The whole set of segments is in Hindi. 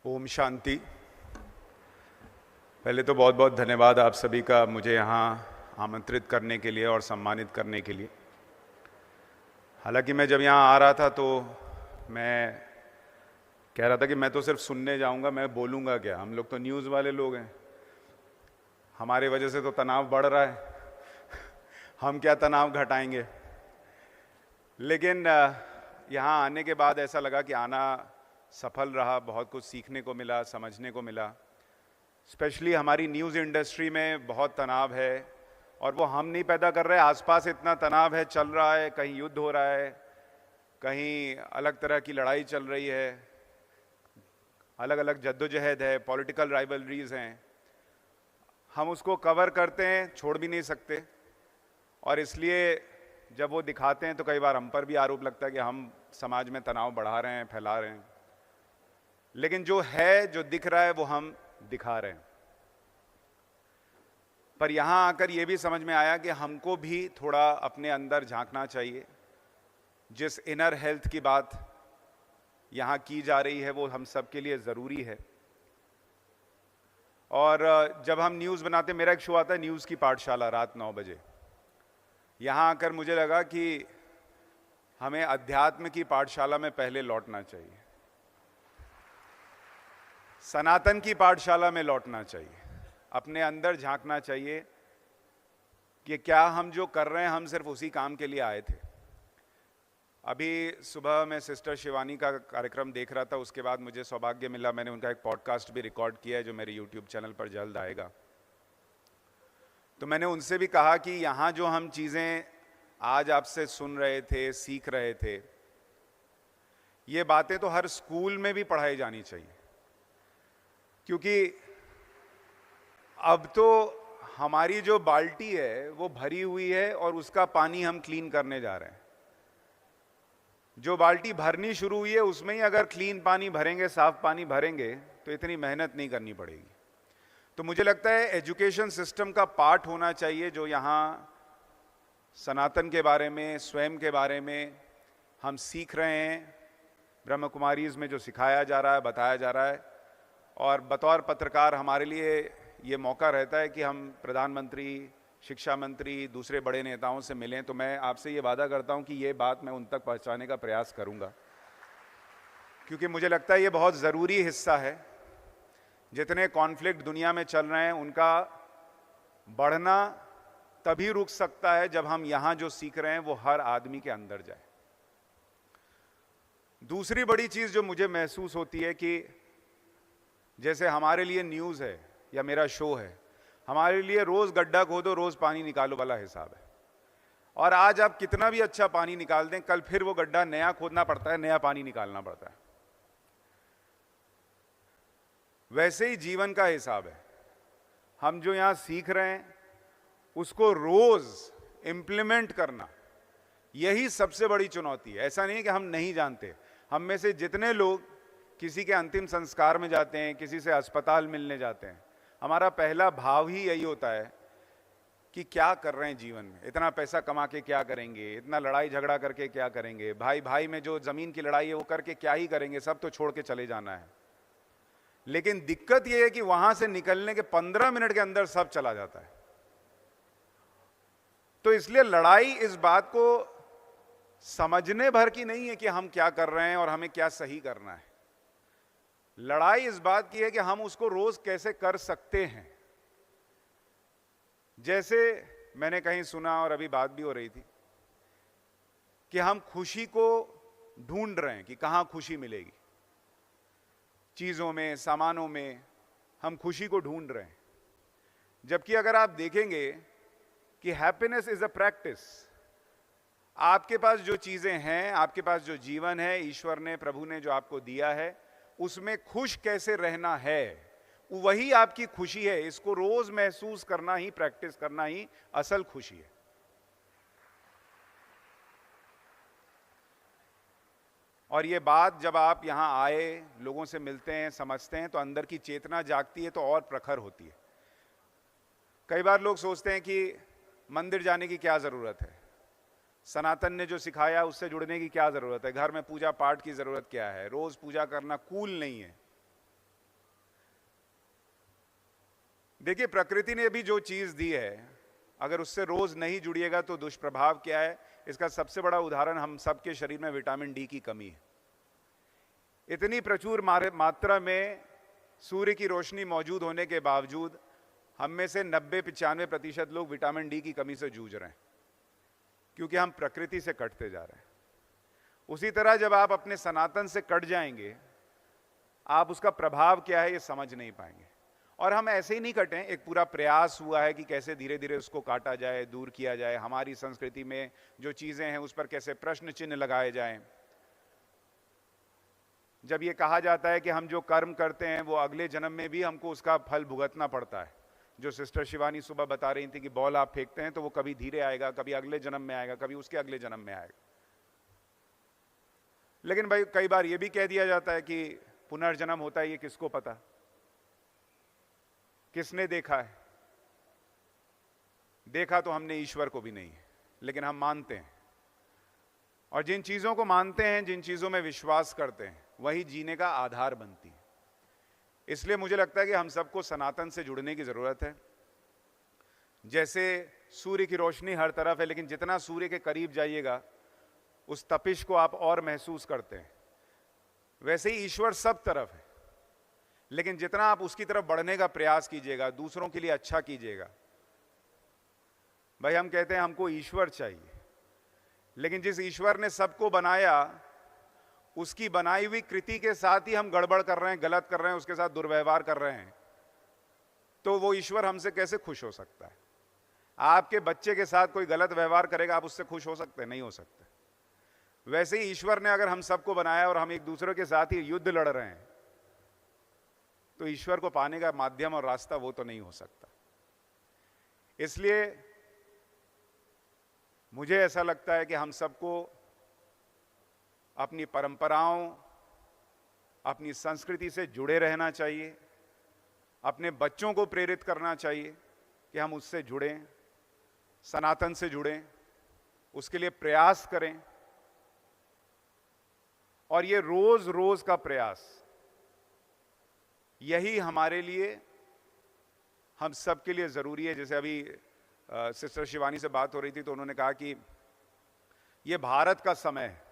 ओम शांति। पहले तो बहुत बहुत धन्यवाद आप सभी का मुझे यहाँ आमंत्रित करने के लिए और सम्मानित करने के लिए। हालांकि मैं जब यहाँ आ रहा था तो मैं कह रहा था कि मैं तो सिर्फ सुनने जाऊँगा, मैं बोलूँगा क्या। हम लोग तो न्यूज़ वाले लोग हैं, हमारे वजह से तो तनाव बढ़ रहा है। हम क्या तनाव घटाएंगे। लेकिन यहाँ आने के बाद ऐसा लगा कि आना सफल रहा, बहुत कुछ सीखने को मिला, समझने को मिला। स्पेशली हमारी न्यूज़ इंडस्ट्री में बहुत तनाव है और वो हम नहीं पैदा कर रहे, आसपास इतना तनाव है, चल रहा है, कहीं युद्ध हो रहा है, कहीं अलग तरह की लड़ाई चल रही है, अलग अलग जद्दोजहद है, पॉलिटिकल राइवलरीज हैं। हम उसको कवर करते हैं, छोड़ भी नहीं सकते, और इसलिए जब वो दिखाते हैं तो कई बार हम पर भी आरोप लगता है कि हम समाज में तनाव बढ़ा रहे हैं, फैला रहे हैं। लेकिन जो है, जो दिख रहा है, वो हम दिखा रहे हैं। पर यहां आकर ये भी समझ में आया कि हमको भी थोड़ा अपने अंदर झांकना चाहिए। जिस इनर हेल्थ की बात यहां की जा रही है वो हम सब के लिए ज़रूरी है। और जब हम न्यूज़ बनाते, मेरा एक शो आता है न्यूज़ की पाठशाला रात 9 बजे, यहां आकर मुझे लगा कि हमें अध्यात्म की पाठशाला में पहले लौटना चाहिए, सनातन की पाठशाला में लौटना चाहिए, अपने अंदर झांकना चाहिए कि क्या हम जो कर रहे हैं हम सिर्फ उसी काम के लिए आए थे। अभी सुबह मैं सिस्टर शिवानी का कार्यक्रम देख रहा था, उसके बाद मुझे सौभाग्य मिला, मैंने उनका एक पॉडकास्ट भी रिकॉर्ड किया है जो मेरे यूट्यूब चैनल पर जल्द आएगा। तो मैंने उनसे भी कहा कि यहाँ जो हम चीज़ें आज आपसे सुन रहे थे, सीख रहे थे, ये बातें तो हर स्कूल में भी पढ़ाई जानी चाहिए, क्योंकि अब तो हमारी जो बाल्टी है वो भरी हुई है और उसका पानी हम क्लीन करने जा रहे हैं। जो बाल्टी भरनी शुरू हुई है उसमें ही अगर क्लीन पानी भरेंगे, साफ पानी भरेंगे, तो इतनी मेहनत नहीं करनी पड़ेगी। तो मुझे लगता है एजुकेशन सिस्टम का पार्ट होना चाहिए जो यहाँ सनातन के बारे में, स्वयं के बारे में हम सीख रहे हैं, ब्रह्म कुमारीज में जो सिखाया जा रहा है, बताया जा रहा है। और बतौर पत्रकार हमारे लिए ये मौका रहता है कि हम प्रधानमंत्री, शिक्षा मंत्री, दूसरे बड़े नेताओं से मिलें। तो मैं आपसे ये वादा करता हूँ कि ये बात मैं उन तक पहुँचाने का प्रयास करूँगा, क्योंकि मुझे लगता है ये बहुत ज़रूरी हिस्सा है। जितने कॉन्फ्लिक्ट दुनिया में चल रहे हैं उनका बढ़ना तभी रुक सकता है जब हम यहाँ जो सीख रहे हैं वो हर आदमी के अंदर जाए। दूसरी बड़ी चीज़ जो मुझे महसूस होती है कि जैसे हमारे लिए न्यूज़ है या मेरा शो है, हमारे लिए रोज़ गड्ढा खोदो रोज़ पानी निकालो वाला हिसाब है। और आज आप कितना भी अच्छा पानी निकाल दें, कल फिर वो गड्ढा नया खोदना पड़ता है, नया पानी निकालना पड़ता है। वैसे ही जीवन का हिसाब है। हम जो यहाँ सीख रहे हैं उसको रोज़ इम्प्लीमेंट करना, यही सबसे बड़ी चुनौती है। ऐसा नहीं है कि हम नहीं जानते। हम में से जितने लोग किसी के अंतिम संस्कार में जाते हैं, किसी से अस्पताल मिलने जाते हैं, हमारा पहला भाव ही यही होता है कि क्या कर रहे हैं जीवन में, इतना पैसा कमा के क्या करेंगे, इतना लड़ाई झगड़ा करके क्या करेंगे, भाई भाई में जो ज़मीन की लड़ाई है वो करके क्या ही करेंगे, सब तो छोड़ के चले जाना है। लेकिन दिक्कत यह है कि वहां से निकलने के 15 मिनट के अंदर सब चला जाता है। तो इसलिए लड़ाई इस बात को समझने भर की नहीं है कि हम क्या कर रहे हैं और हमें क्या सही करना है। लड़ाई इस बात की है कि हम उसको रोज कैसे कर सकते हैं। जैसे मैंने कहीं सुना और अभी बात भी हो रही थी कि हम खुशी को ढूंढ रहे हैं कि कहां खुशी मिलेगी। चीजों में, सामानों में हम खुशी को ढूंढ रहे हैं, जबकि अगर आप देखेंगे कि हैप्पीनेस इज अ प्रैक्टिस। आपके पास जो चीजें हैं, आपके पास जो जीवन है, ईश्वर ने, प्रभु ने जो आपको दिया है, उसमें खुश कैसे रहना है, वही आपकी खुशी है। इसको रोज महसूस करना ही, प्रैक्टिस करना ही असल खुशी है। और ये बात जब आप यहां आए, लोगों से मिलते हैं, समझते हैं, तो अंदर की चेतना जागती है तो और प्रखर होती है। कई बार लोग सोचते हैं कि मंदिर जाने की क्या जरूरत है, सनातन ने जो सिखाया उससे जुड़ने की क्या जरूरत है, घर में पूजा पाठ की जरूरत क्या है, रोज पूजा करना कूल नहीं है। देखिए, प्रकृति ने भी जो चीज दी है, अगर उससे रोज नहीं जुड़िएगा तो दुष्प्रभाव क्या है। इसका सबसे बड़ा उदाहरण हम सबके शरीर में विटामिन डी की कमी है। इतनी प्रचुर मात्रा में सूर्य की रोशनी मौजूद होने के बावजूद हम में से 90-95% लोग विटामिन डी की कमी से जूझ रहे हैं, क्योंकि हम प्रकृति से कटते जा रहे हैं। उसी तरह जब आप अपने सनातन से कट जाएंगे, आप उसका प्रभाव क्या है ये समझ नहीं पाएंगे। और हम ऐसे ही नहीं कटें, एक पूरा प्रयास हुआ है कि कैसे धीरे धीरे उसको काटा जाए, दूर किया जाए। हमारी संस्कृति में जो चीजें हैं उस पर कैसे प्रश्न चिन्ह लगाए जाएं। जब ये कहा जाता है कि हम जो कर्म करते हैं वो अगले जन्म में भी हमको उसका फल भुगतना पड़ता है। जो सिस्टर शिवानी सुबह बता रही थी कि बॉल आप फेंकते हैं तो वो कभी धीरे आएगा, कभी अगले जन्म में आएगा, कभी उसके अगले जन्म में आएगा। लेकिन भाई कई बार ये भी कह दिया जाता है कि पुनर्जन्म होता है, ये किसको पता, किसने देखा है? देखा तो हमने ईश्वर को भी नहीं है, लेकिन हम मानते हैं। और जिन चीजों को मानते हैं, जिन चीजों में विश्वास करते हैं, वही जीने का आधार बनती है। इसलिए मुझे लगता है कि हम सबको सनातन से जुड़ने की जरूरत है। जैसे सूर्य की रोशनी हर तरफ है, लेकिन जितना सूर्य के करीब जाइएगा उस तपिश को आप और महसूस करते हैं। वैसे ही ईश्वर सब तरफ है, लेकिन जितना आप उसकी तरफ बढ़ने का प्रयास कीजिएगा, दूसरों के लिए अच्छा कीजिएगा। भाई हम कहते हैं हमको ईश्वर चाहिए, लेकिन जिस ईश्वर ने सबको बनाया उसकी बनाई हुई कृति के साथ ही हम गड़बड़ कर रहे हैं, गलत कर रहे हैं, उसके साथ दुर्व्यवहार कर रहे हैं, तो वो ईश्वर हमसे कैसे खुश हो सकता है? आपके बच्चे के साथ कोई गलत व्यवहार करेगा, आप उससे खुश हो सकते हैं? नहीं हो सकते। वैसे ही ईश्वर ने अगर हम सबको बनाया और हम एक दूसरे के साथ ही युद्ध लड़ रहे हैं, तो ईश्वर को पाने का माध्यम और रास्ता वो तो नहीं हो सकता। इसलिए मुझे ऐसा लगता है कि हम सबको अपनी परंपराओं, अपनी संस्कृति से जुड़े रहना चाहिए। अपने बच्चों को प्रेरित करना चाहिए कि हम उससे जुड़ें, सनातन से जुड़ें, उसके लिए प्रयास करें। और ये रोज रोज का प्रयास, यही हमारे लिए, हम सबके लिए जरूरी है। जैसे अभी सिस्टर शिवानी से बात हो रही थी तो उन्होंने कहा कि ये भारत का समय है।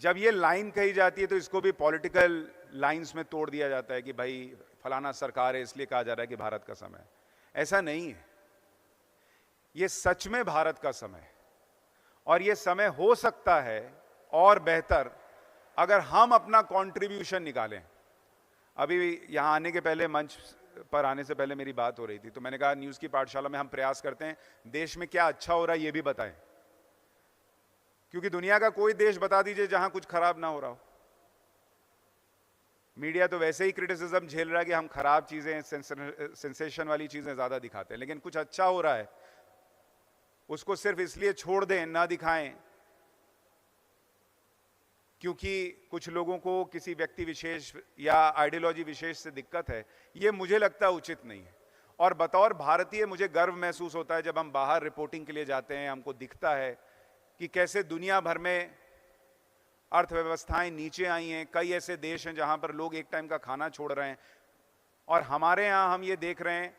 जब ये लाइन कही जाती है तो इसको भी पॉलिटिकल लाइंस में तोड़ दिया जाता है कि भाई फलाना सरकार है इसलिए कहा जा रहा है कि भारत का समय है। ऐसा नहीं है, ये सच में भारत का समय है। और ये समय हो सकता है और बेहतर अगर हम अपना कंट्रीब्यूशन निकालें। अभी यहां आने के पहले, मंच पर आने से पहले मेरी बात हो रही थी, तो मैंने कहा न्यूज़ की पाठशाला में हम प्रयास करते हैं देश में क्या अच्छा हो रहा है ये भी बताएं, क्योंकि दुनिया का कोई देश बता दीजिए जहां कुछ खराब ना हो रहा हो। मीडिया तो वैसे ही क्रिटिसिज्म झेल रहा है कि हम खराब चीजें, सेंसेशन वाली चीजें ज्यादा दिखाते हैं, लेकिन कुछ अच्छा हो रहा है उसको सिर्फ इसलिए छोड़ दें, ना दिखाएं क्योंकि कुछ लोगों को किसी व्यक्ति विशेष या आइडियोलॉजी विशेष से दिक्कत है। ये मुझे लगता उचित नहीं है। और बतौर भारतीय मुझे गर्व महसूस होता है जब हम बाहर रिपोर्टिंग के लिए जाते हैं, हमको दिखता है कि कैसे दुनिया भर में अर्थव्यवस्थाएं नीचे आई हैं। कई ऐसे देश हैं जहां पर लोग एक टाइम का खाना छोड़ रहे हैं, और हमारे यहां हम ये देख रहे हैं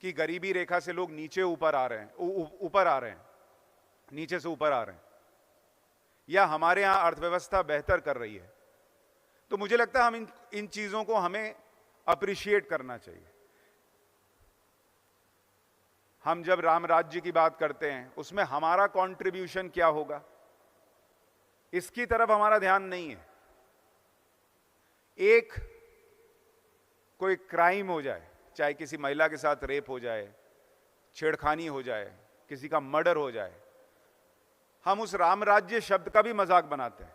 कि गरीबी रेखा से लोग नीचे ऊपर आ रहे हैं, नीचे से ऊपर आ रहे हैं, या हमारे यहां अर्थव्यवस्था बेहतर कर रही है। तो मुझे लगता है हम इन चीजों को हमें अप्रिशिएट करना चाहिए। हम जब राम राज्य की बात करते हैं उसमें हमारा कंट्रीब्यूशन क्या होगा, इसकी तरफ हमारा ध्यान नहीं है। एक कोई क्राइम हो जाए, चाहे किसी महिला के साथ रेप हो जाए, छेड़खानी हो जाए, किसी का मर्डर हो जाए, हम उस राम राज्य शब्द का भी मजाक बनाते हैं।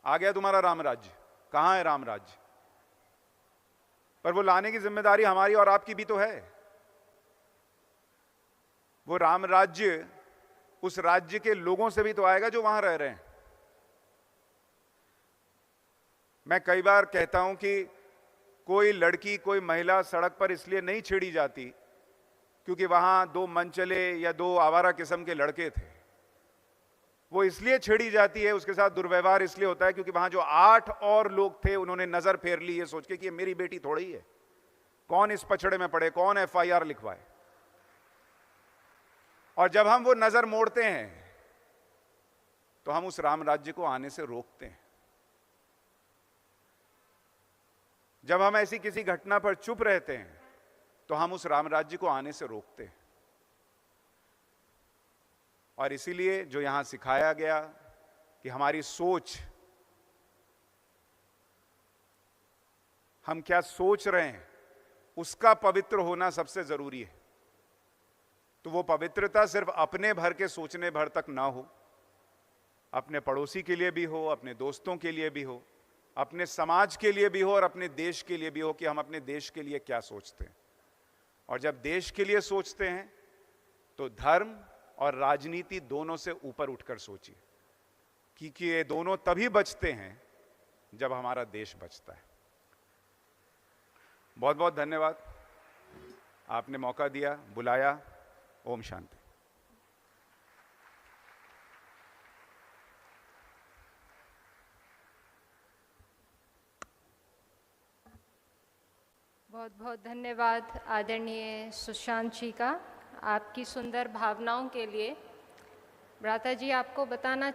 आ गया तुम्हारा राम राज्य, कहां है राम राज्य? पर वो लाने की जिम्मेदारी हमारी और आपकी भी तो है। वो राम राज्य उस राज्य के लोगों से भी तो आएगा जो वहां रह रहे हैं। मैं कई बार कहता हूं कि कोई लड़की, कोई महिला सड़क पर इसलिए नहीं छेड़ी जाती क्योंकि वहां दो मनचले या दो आवारा किस्म के लड़के थे। वो इसलिए छेड़ी जाती है, उसके साथ दुर्व्यवहार इसलिए होता है क्योंकि वहां जो 8 और लोग थे उन्होंने नजर फेर ली ये सोच के कि ये मेरी बेटी थोड़ी ही है, कौन इस पछड़े में पड़े, कौन FIR लिखवाए। और जब हम वो नजर मोड़ते हैं तो हम उस राम राज्य को आने से रोकते हैं। जब हम ऐसी किसी घटना पर चुप रहते हैं तो हम उस राम राज्य को आने से रोकते हैं। और इसीलिए जो यहां सिखाया गया कि हमारी सोच, हम क्या सोच रहे हैं, उसका पवित्र होना सबसे जरूरी है। तो वो पवित्रता सिर्फ अपने भर के सोचने भर तक ना हो, अपने पड़ोसी के लिए भी हो, अपने दोस्तों के लिए भी हो, अपने समाज के लिए भी हो और अपने देश के लिए भी हो कि हम अपने देश के लिए क्या सोचते हैं। और जब देश के लिए सोचते हैं तो धर्म और राजनीति दोनों से ऊपर उठकर सोचिए, क्योंकि ये दोनों तभी बचते हैं जब हमारा देश बचता है। बहुत बहुत धन्यवाद, आपने मौका दिया, बुलाया। ओम शांति। बहुत बहुत धन्यवाद आदरणीय सुशांत जी का, आपकी सुंदर भावनाओं के लिए। भ्राता जी, आपको बताना